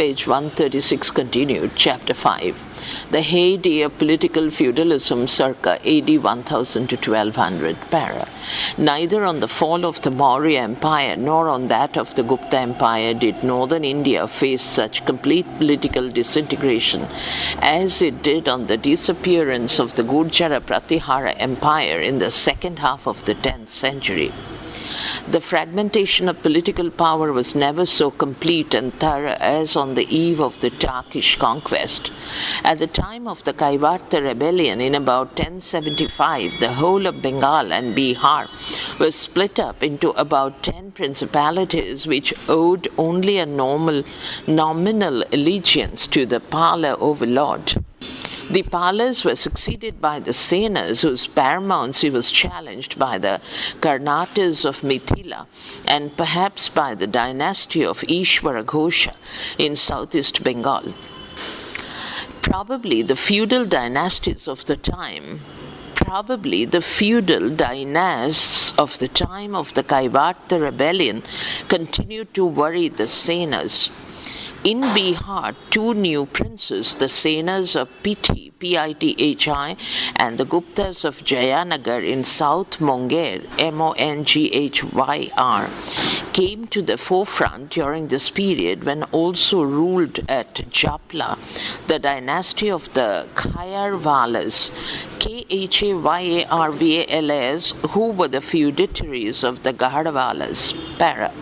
page 136 continued, chapter 5. The heyday of political feudalism circa AD 1000 to 1200, para. Neither on the fall of the Maurya Empire nor on that of the Gupta Empire did northern India face such complete political disintegration as it did on the disappearance of the Gurjara Pratihara Empire in the second half of the 10th century. The fragmentation of political power was never so complete and thorough as on the eve of the Turkish conquest. At the time of the Kaivarta rebellion in about 1075, the whole of Bengal and Bihar was split up into about 10 principalities which owed only a nominal allegiance to the Pala overlord. The Palas were succeeded by the Senas, whose paramountcy was challenged by the Karnatas of Mithila and perhaps by the dynasty of Ishwara Ghosha in southeast Bengal. Probably the feudal dynasts of the time of the Kaivarta rebellion continued to worry the Senas. In Bihar, two new princes, the Senas of Pithi, P-I-T-H-I, and the Guptas of Jayanagar in South Mongyr, M-O-N-G-H-Y-R, came to the forefront during this period when also ruled at Japla, the dynasty of the Khayarvalas, K-H-A-Y-A-R-V-A-L-A-S, who were the feudatories of the Gaharvalas, para.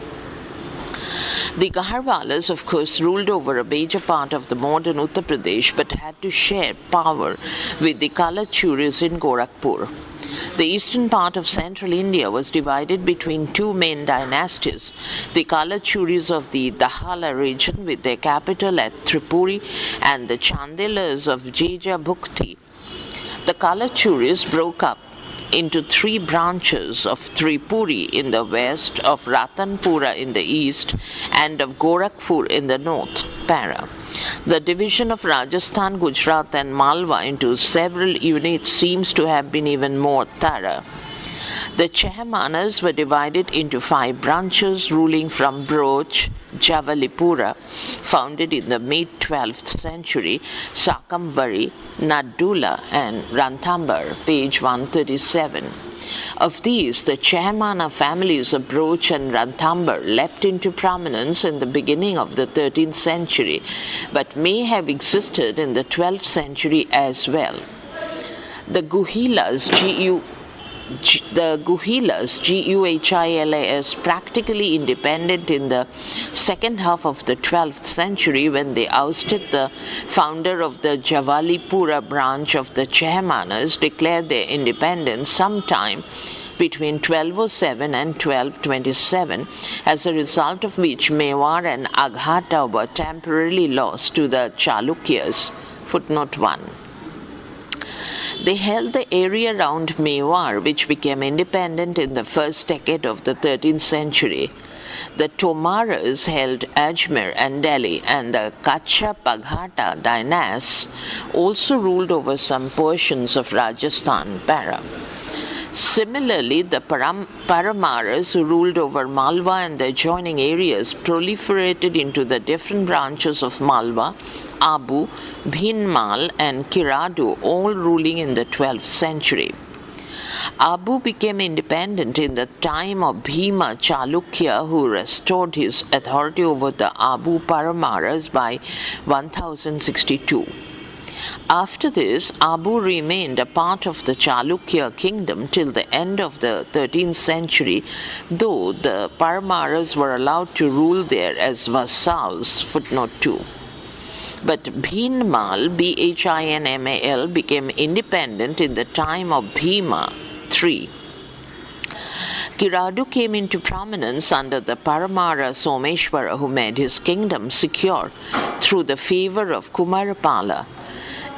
The Gaharvalas, of course, ruled over a major part of the modern Uttar Pradesh but had to share power with the Kalachuris in Gorakhpur. The eastern part of central India was divided between two main dynasties, the Kalachuris of the Dahala region with their capital at Tripuri and the Chandelas of Jejabhukti. The Kalachuris broke up into three branches of Tripuri in the west, of Ratanpura in the east, and of Gorakhpur in the north, para. The division of Rajasthan, Gujarat and Malwa into several units seems to have been even more thorough. The Chahmanas were divided into 5 branches ruling from Broch, Javalipura, founded in the mid-12th century, Sakamvari, Nadula and Ranthambore, page 137. Of these, the Chahmana families of Broch and Ranthambore leapt into prominence in the beginning of the 13th century, but may have existed in the 12th century as well. The Guhilas, Guhilas, practically independent in the second half of the 12th century when they ousted the founder of the Javalipura branch of the Chahmanas, declared their independence sometime between 1207 and 1227, as a result of which Mewar and Aghata were temporarily lost to the Chalukyas. Footnote 1. They held the area around Mewar, which became independent in the first decade of the 13th century. The Tomaras held Ajmer and Delhi, and the Kacha Paghata dynasts also ruled over some portions of Rajasthan, para. Similarly, the Paramaras, who ruled over Malwa and the adjoining areas, proliferated into the different branches of Malwa, Abu, Bhinmal and Kiradu, all ruling in the 12th century. Abu became independent in the time of Bhima Chalukya, who restored his authority over the Abu Paramaras by 1062. After this, Abu remained a part of the Chalukya kingdom till the end of the 13th century, though the Paramaras were allowed to rule there as vassals. Footnote 2. But Bhinmal, Bhinmal, became independent in the time of Bhima III. Kiradu came into prominence under the Paramara Someshwara, who made his kingdom secure through the favor of Kumarapala.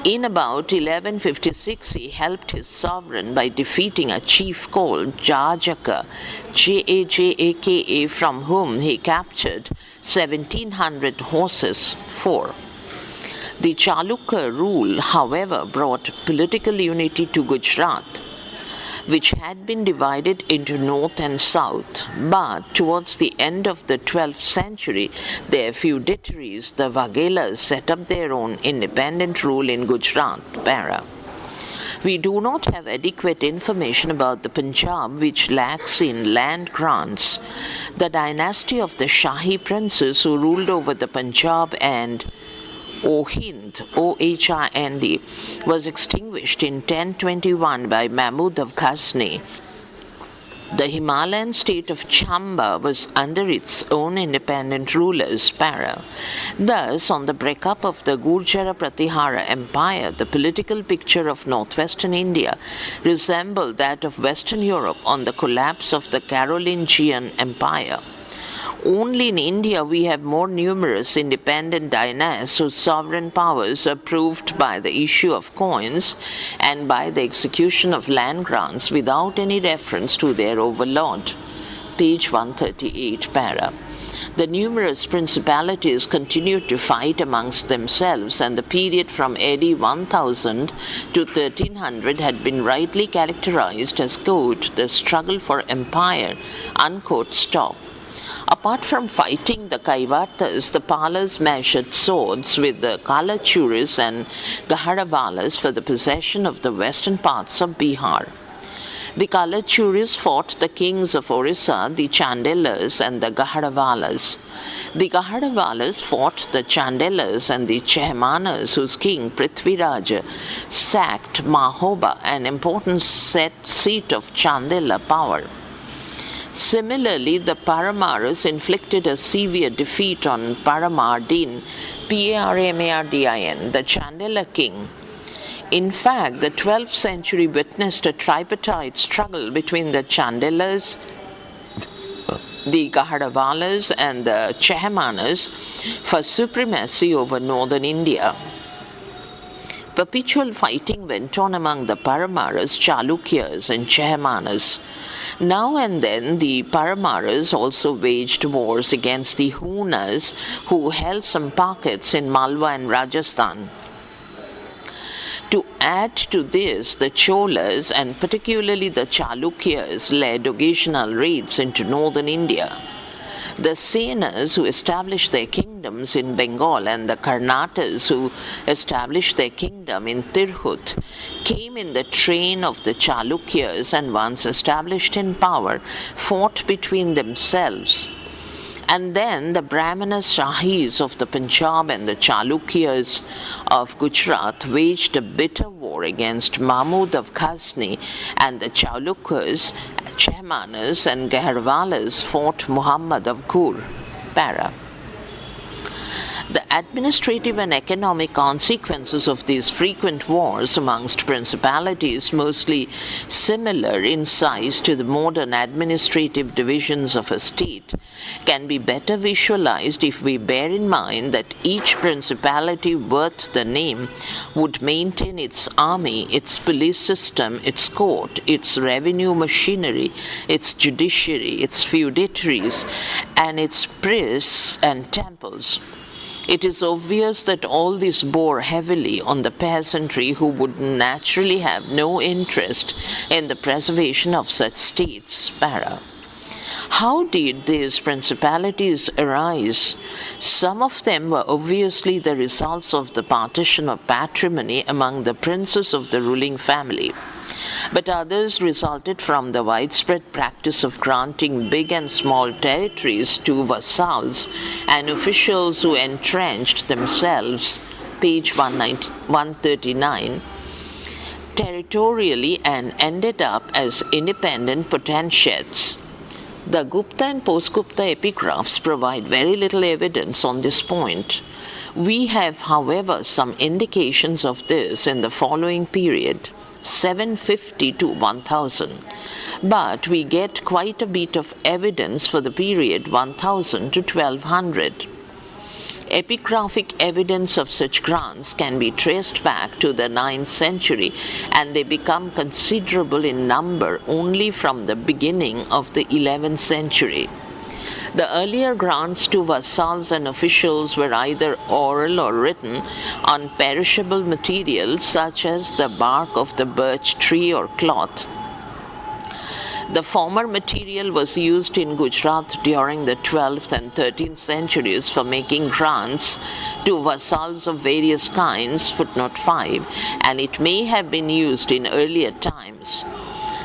In about 1156, he helped his sovereign by defeating a chief called Jajaka, Jajaka, from whom he captured 1,700 horses, 4. The Chalukya rule, however, brought political unity to Gujarat. which had been divided into north and south. But towards the end of the 12th century, their feudatories, the Vaghelas, set up their own independent rule in Gujarat, Para. We do not have adequate information about the Punjab, which lacks in land grants. The dynasty of the Shahi princes who ruled over the Punjab and Ohind, O-H-I-N-D, was extinguished in 1021 by Mahmud of Ghazni. The Himalayan state of Chamba was under its own independent rulers, Para. Thus, on the breakup of the Gurjara Pratihara Empire, the political picture of northwestern India resembled that of Western Europe on the collapse of the Carolingian Empire. Only in India we have more numerous independent dynasts whose sovereign powers are proved by the issue of coins and by the execution of land grants without any reference to their overlord. Page 138, Para. The numerous principalities continued to fight amongst themselves, and the period from AD 1000 to 1300 had been rightly characterized as, quote, the struggle for empire, unquote, stop. Apart from fighting the Kaivatas, the Palas measured swords with the Kalachuris and Gaharavalas for the possession of the western parts of Bihar. The Kalachuris fought the kings of Orissa, the Chandelas and the Gaharavalas. The Gaharavalas fought the Chandelas and the Chehmanas, whose king Prithviraj sacked Mahoba, an important seat of Chandela power. Similarly, the Paramaras inflicted a severe defeat on Paramardin, Parmardin, the Chandela king. In fact, the 12th century witnessed a tripartite struggle between the Chandelas, the Gaharavalas and the Chehmanas for supremacy over northern India. Perpetual fighting went on among the Paramaras, Chalukyas and Chehmanas. Now and then the Paramaras also waged wars against the Hunas, who held some pockets in Malwa and Rajasthan. To add to this, the Cholas and particularly the Chalukyas led occasional raids into northern India. The Senas, who established their kingdoms in Bengal, and the Karnatas, who established their kingdom in Tirhut, came in the train of the Chalukyas and, once established in power, fought between themselves. And then the Brahmana Shahis of the Punjab and the Chalukyas of Gujarat waged a bitter war against Mahmud of Ghazni, and the Chalukyas, Chehmanas and Gaharvalas fought Muhammad of Ghur, Para. The administrative and economic consequences of these frequent wars amongst principalities, mostly similar in size to the modern administrative divisions of a state, can be better visualized if we bear in mind that each principality worth the name would maintain its army, its police system, its court, its revenue machinery, its judiciary, its feudatories, and its priests and temples. It is obvious that all this bore heavily on the peasantry, who would naturally have no interest in the preservation of such states, Para. How did these principalities arise? Some of them were obviously the results of the partition of patrimony among the princes of the ruling family, but others resulted from the widespread practice of granting big and small territories to vassals and officials who entrenched themselves, page 139, territorially and ended up as independent potentates. The Gupta and post-Gupta epigraphs provide very little evidence on this point. We have, however, some indications of this in the following period, 750 to 1000, but we get quite a bit of evidence for the period 1000 to 1200. Epigraphic evidence of such grants can be traced back to the 9th century, and they become considerable in number only from the beginning of the 11th century. The earlier grants to vassals and officials were either oral or written on perishable materials such as the bark of the birch tree or cloth. The former material was used in Gujarat during the 12th and 13th centuries for making grants to vassals of various kinds, footnote 5, and it may have been used in earlier times.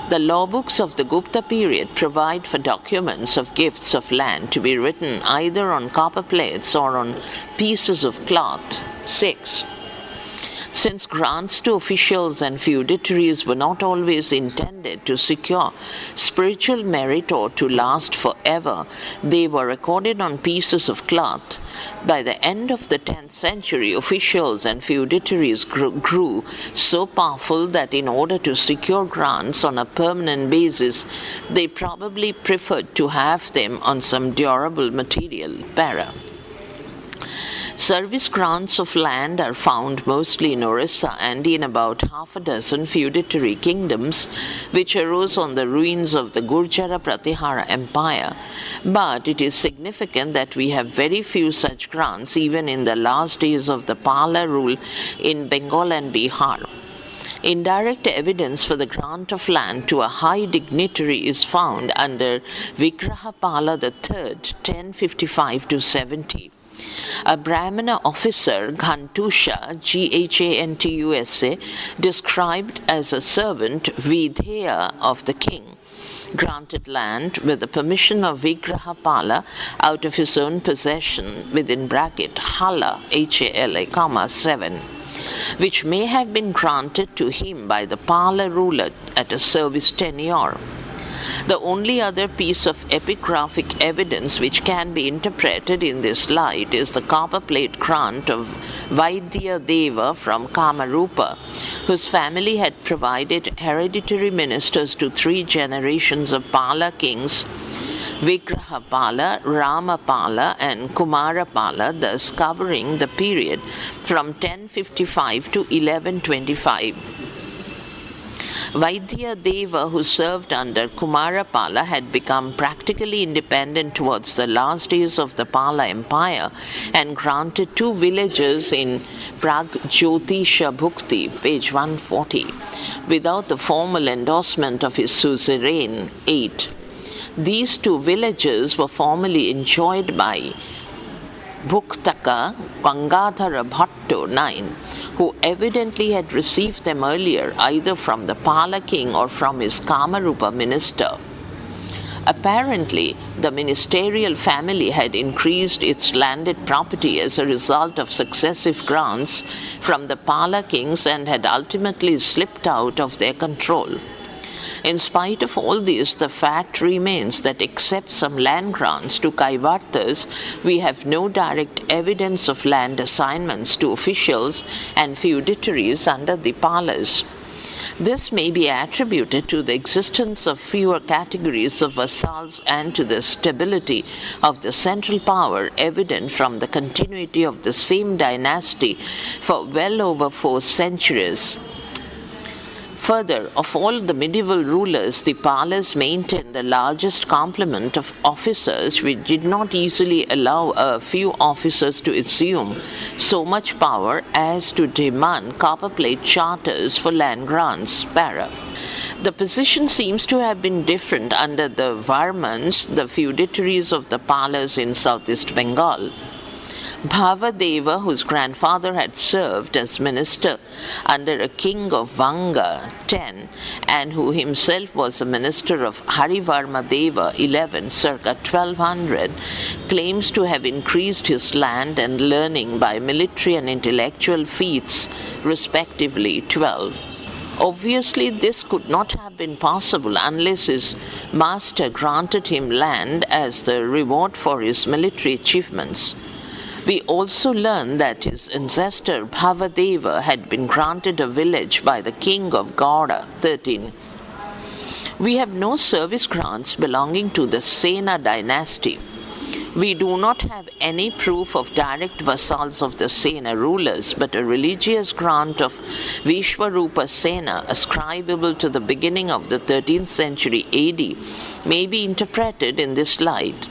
The law books of the Gupta period provide for documents of gifts of land to be written either on copper plates or on pieces of cloth. 6. Since grants to officials and feudatories were not always intended to secure spiritual merit or to last forever, they were recorded on pieces of cloth. By the end of the 10th century, officials and feudatories grew so powerful that in order to secure grants on a permanent basis, they probably preferred to have them on some durable material. Para. Service grants of land are found mostly in Orissa and in about half a dozen feudatory kingdoms which arose on the ruins of the Gurjara Pratihara Empire, but it is significant that we have very few such grants even in the last days of the Pala rule in Bengal and Bihar. Indirect evidence for the grant of land to a high dignitary is found under Vigrahapala III, 1055-70. A Brahmana officer, Ghantusha, Ghantusa, described as a servant, Vidheya of the king, granted land with the permission of Vigrahapala out of his own possession, within bracket, Hala, Hala, 7, which may have been granted to him by the Pala ruler at a service tenure. The only other piece of epigraphic evidence which can be interpreted in this light is the copper plate grant of Vaidya Deva from Kamarupa, whose family had provided hereditary ministers to 3 generations of Pala kings, Vigrahapala, Ramapala and Kumarapala, thus covering the period from 1055 to 1125. Vaidya Deva, who served under Kumarapala, had become practically independent towards the last days of the Pala Empire and granted 2 villages in Pragjyotisha Bhukti, page 140, without the formal endorsement of his suzerain. 8. These 2 villages were formally enjoyed by Bhuktaka Gangadhara Bhatto, 9, who evidently had received them earlier either from the Pala king or from his Kamarupa minister. Apparently, the ministerial family had increased its landed property as a result of successive grants from the Pala kings and had ultimately slipped out of their control. In spite of all this, the fact remains that except some land grants to Kaivartas, we have no direct evidence of land assignments to officials and feudatories under the Palas. This may be attributed to the existence of fewer categories of vassals and to the stability of the central power evident from the continuity of the same dynasty for well over 4 centuries. Further, of all the medieval rulers, the Palas maintained the largest complement of officers, which did not easily allow a few officers to assume so much power as to demand copperplate charters for land grants. Para. The position seems to have been different under the Varmans, the feudatories of the Palas in southeast Bengal. Bhavadeva, whose grandfather had served as minister under a king of Vanga, 10, and who himself was a minister of Harivarma Deva, 11, circa 1200, claims to have increased his land and learning by military and intellectual feats, respectively, 12. Obviously, this could not have been possible unless his master granted him land as the reward for his military achievements. We also learn that his ancestor Bhavadeva had been granted a village by the king of Gauda, 13. We have no service grants belonging to the Sena dynasty. We do not have any proof of direct vassals of the Sena rulers, but a religious grant of Vishwarupa Sena, ascribable to the beginning of the 13th century AD, may be interpreted in this light.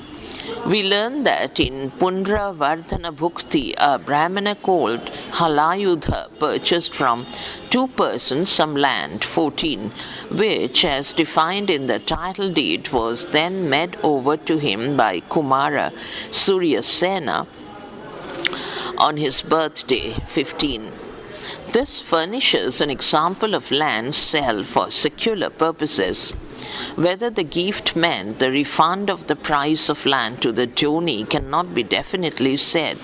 We learn that in Pundra Vardhana Bhukti, a Brahmana called Halayudha purchased from two persons some land, 14, which, as defined in the title deed, was then made over to him by Kumara Surya Sena on his birthday, 15. This furnishes an example of land sale for secular purposes. Whether the gift meant the refund of the price of land to the donee cannot be definitely said,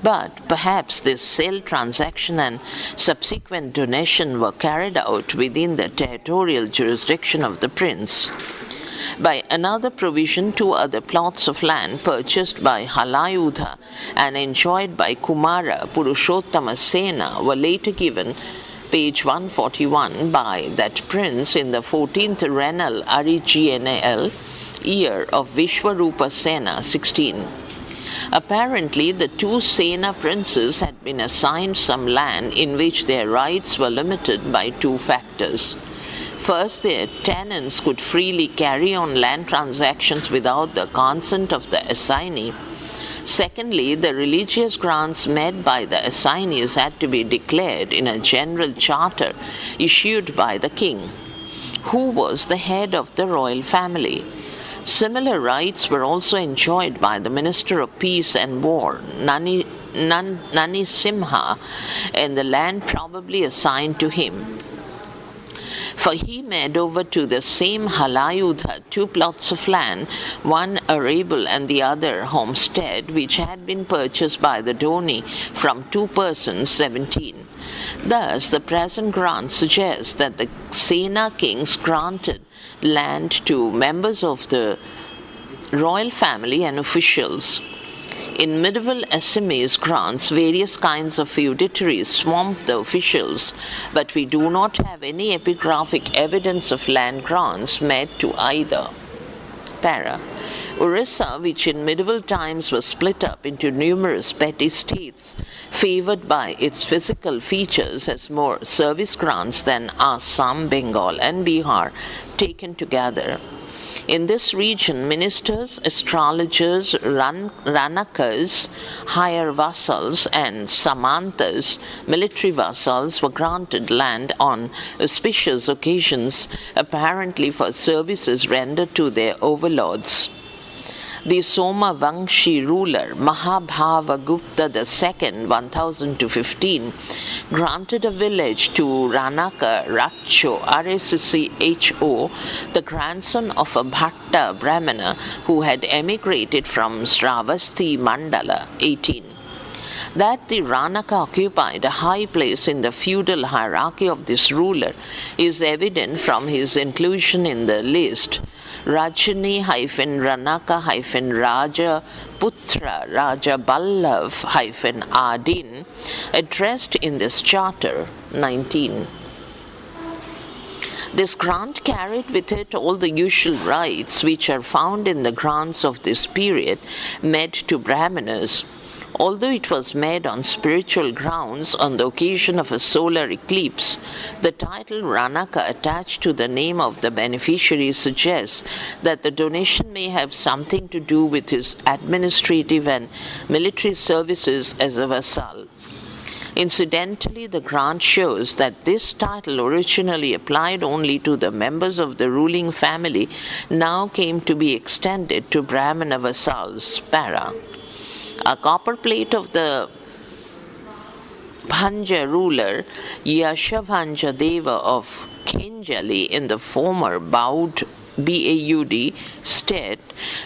but perhaps this sale transaction and subsequent donation were carried out within the territorial jurisdiction of the prince. By another provision, two other plots of land purchased by Halayudha and enjoyed by Kumara Purushottama Sena were later given, page 141, by that prince in the 14th Renal Arignal year of Vishwarupa Sena, 16. Apparently, the two Sena princes had been assigned some land in which their rights were limited by two factors. First, their tenants could freely carry on land transactions without the consent of the assignee. Secondly, the religious grants made by the assignees had to be declared in a general charter issued by the king, who was the head of the royal family. Similar rights were also enjoyed by the Minister of Peace and War, Nani Simha, and the land probably assigned to him. For he made over to the same Halayudha two plots of land, one arable and the other homestead, which had been purchased by the donee from two persons, 17. Thus, the present grant suggests that the Sena kings granted land to members of the royal family and officials. In medieval Assamese grants, various kinds of feudatories swamped the officials, but we do not have any epigraphic evidence of land grants made to either. Para. Orissa, which in medieval times was split up into numerous petty states, favored by its physical features, has more service grants than Assam, Bengal, and Bihar taken together. In this region, ministers, astrologers, Ranakas, higher vassals, and Samantas, military vassals, were granted land on auspicious occasions, apparently for services rendered to their overlords. The Soma Vangshi ruler Mahabhava Gupta II, 1000-15, granted a village to Ranaka Racho, R-A-C-C-H-O, the grandson of a Bhatta Brahmana who had emigrated from Sravasti Mandala, 18. That the Ranaka occupied a high place in the feudal hierarchy of this ruler is evident from his inclusion in the list Rajani-Ranaka-Raja Putra Raja Ballav-Adin, addressed in this charter, 19. This grant carried with it all the usual rights which are found in the grants of this period made to Brahmanas. Although it was made on spiritual grounds on the occasion of a solar eclipse, the title Ranaka attached to the name of the beneficiary suggests that the donation may have something to do with his administrative and military services as a vassal. Incidentally, the grant shows that this title, originally applied only to the members of the ruling family, now came to be extended to Brahmana vassals. Para. A copper plate of the Bhanja ruler Yashabhanja Deva of Khenjali in the former Baud state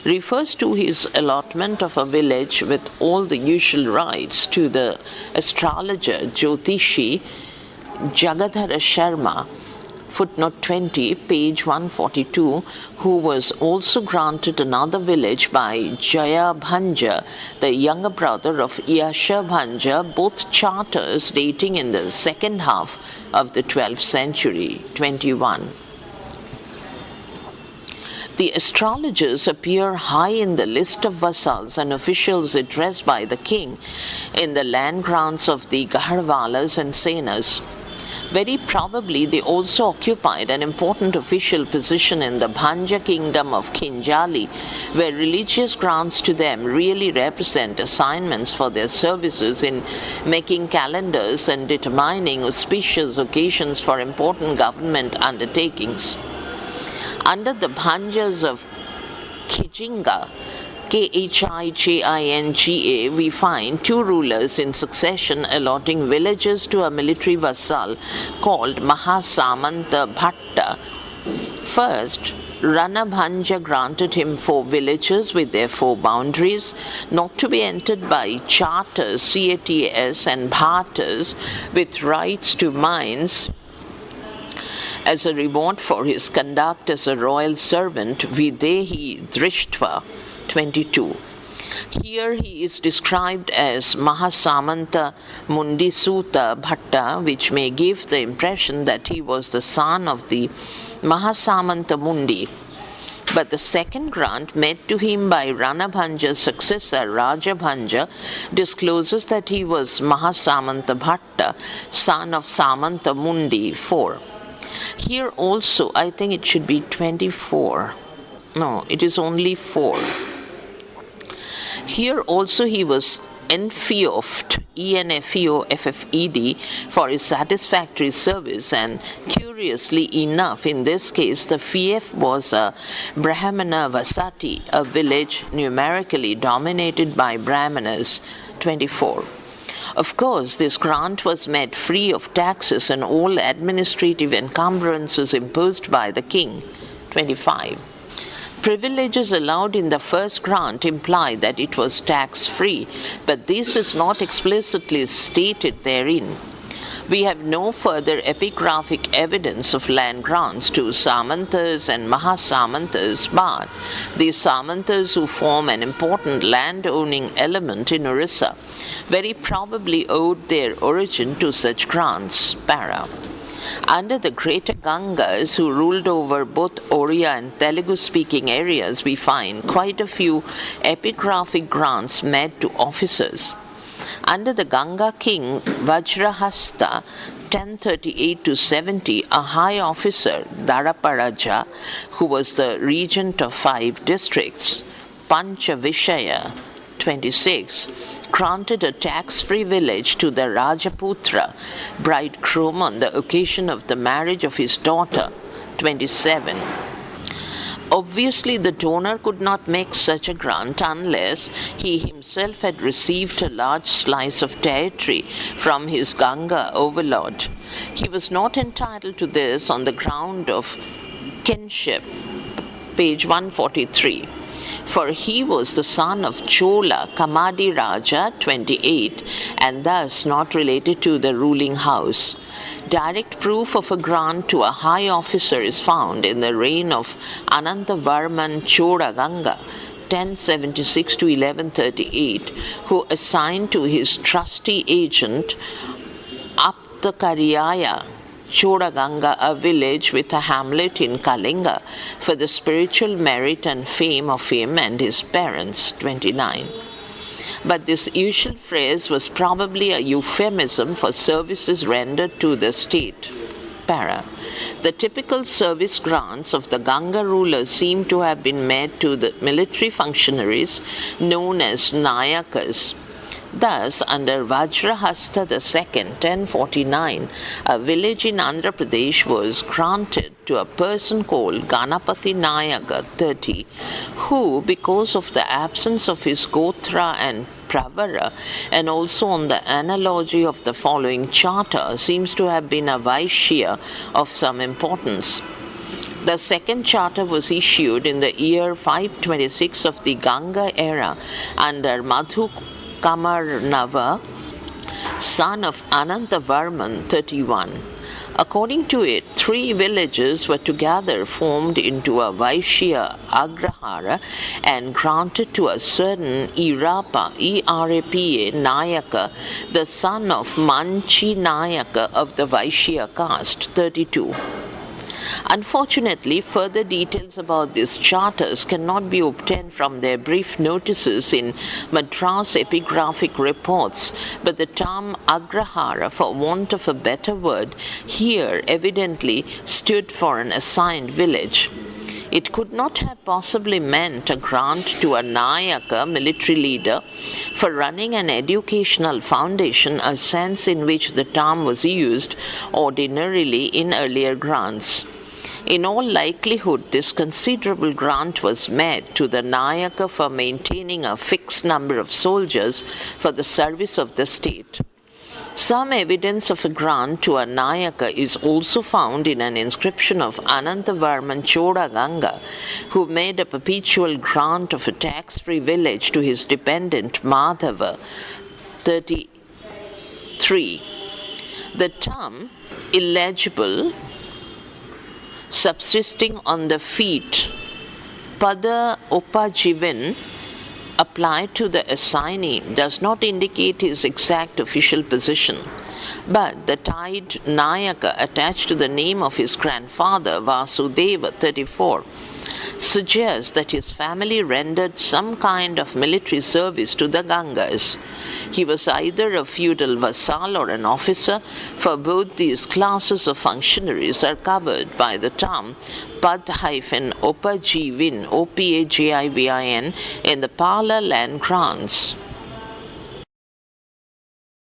refers to his allotment of a village with all the usual rights to the astrologer Jyotishi Jagadhara Sharma, footnote 20, page 142, who was also granted another village by Jayabhanja, the younger brother of Yashabhanja, both charters dating in the second half of the 12th century, 21. The astrologers appear high in the list of vassals and officials addressed by the king in the land grants of the Gaharwalas and Senas. Very probably they also occupied an important official position in the Bhanja kingdom of Kinjali, where religious grants to them really represent assignments for their services in making calendars and determining auspicious occasions for important government undertakings. Under the Bhanjas of Kijinga, Khijinga, we find two rulers in succession allotting villages to a military vassal called Mahasamanta Bhatta. First, Ranabhanja granted him 4 villages with their 4 boundaries, not to be entered by charters, CATS, and bhattas with rights to mines as a reward for his conduct as a royal servant, Videhi Drishtva. 22. Here he is described as Mahasamanta Mundisuta Bhatta, which may give the impression that he was the son of the Mahasamanta Mundi. But the second grant made to him by Ranabhanja's successor Rajabhanja discloses that he was Mahasamanta Bhatta, son of Samanta Mundi. 4. Here also, I think it should be 24. No, it is only 4. Here also he was enfeoffed, ENFEOFFED, for his satisfactory service, and curiously enough, in this case, the fief was a Brahmana Vasati, a village numerically dominated by Brahmanas. 24. Of course, this grant was made free of taxes and all administrative encumbrances imposed by the king. 25. Privileges allowed in the first grant imply that it was tax-free, but this is not explicitly stated therein. We have no further epigraphic evidence of land grants to Samantas and Mahasamantas, but these Samantas, who form an important land-owning element in Orissa, very probably owed their origin to such grants. Para. Under the greater Gangas, who ruled over both Oriya and Telugu-speaking areas, we find quite a few epigraphic grants made to officers. Under the Ganga king Vajrahasta, 1038-70, a high officer, Daraparaja, who was the regent of 5 districts, Panchavishaya, 26, granted a tax-free village to the Rajaputra, bridegroom, on the occasion of the marriage of his daughter. 27. Obviously, the donor could not make such a grant unless he himself had received a large slice of territory from his Ganga overlord. He was not entitled to this on the ground of kinship. Page 143. For he was the son of Chola Kamadi Raja, 28, and thus not related to the ruling house. Direct proof of a grant to a high officer is found in the reign of Anantavarman Chola Ganga, 1076-1138, who assigned to his trusty agent Aptakariyaya Chodaganga, a village with a hamlet in Kalinga, for the spiritual merit and fame of him and his parents. 29. But this usual phrase was probably a euphemism for services rendered to the state. Para. The typical service grants of the Ganga rulers seem to have been made to the military functionaries known as Nayakas. Thus, under Vajrahasta II, 1049, a village in Andhra Pradesh was granted to a person called Ganapati Nayaka, 30, who, because of the absence of his Gotra and Pravara, and also on the analogy of the following charter, seems to have been a Vaishya of some importance. The second charter was issued in the year 526 of the Ganga era under Madhu Kamarnava, son of Anantavarman, 31. According to it, 3 villages were together formed into a Vaishya Agrahara and granted to a certain Irapa, E-R-A-P-A, Nayaka, the son of Manchi Nayaka of the Vaishya caste, 32. Unfortunately, further details about these charters cannot be obtained from their brief notices in Madras epigraphic reports, but the term Agrahara, for want of a better word, here evidently stood for an assigned village. It could not have possibly meant a grant to a Nayaka, military leader, for running an educational foundation, a sense in which the term was used ordinarily in earlier grants. In all likelihood, this considerable grant was made to the Nayaka for maintaining a fixed number of soldiers for the service of the state. Some evidence of a grant to a Nayaka is also found in an inscription of Anantavarman Chodaganga, who made a perpetual grant of a tax-free village to his dependent Madhava. 33. The term illegible, subsisting on the feet, Pada Upajivin, applied to the assignee does not indicate his exact official position, but the tied Nayaka attached to the name of his grandfather Vasudeva 34 suggests that his family rendered some kind of military service to the Gangas. He was either a feudal vassal or an officer, for both these classes of functionaries are covered by the term Pad-Upajivin, Opagivin, in the Pala land grants.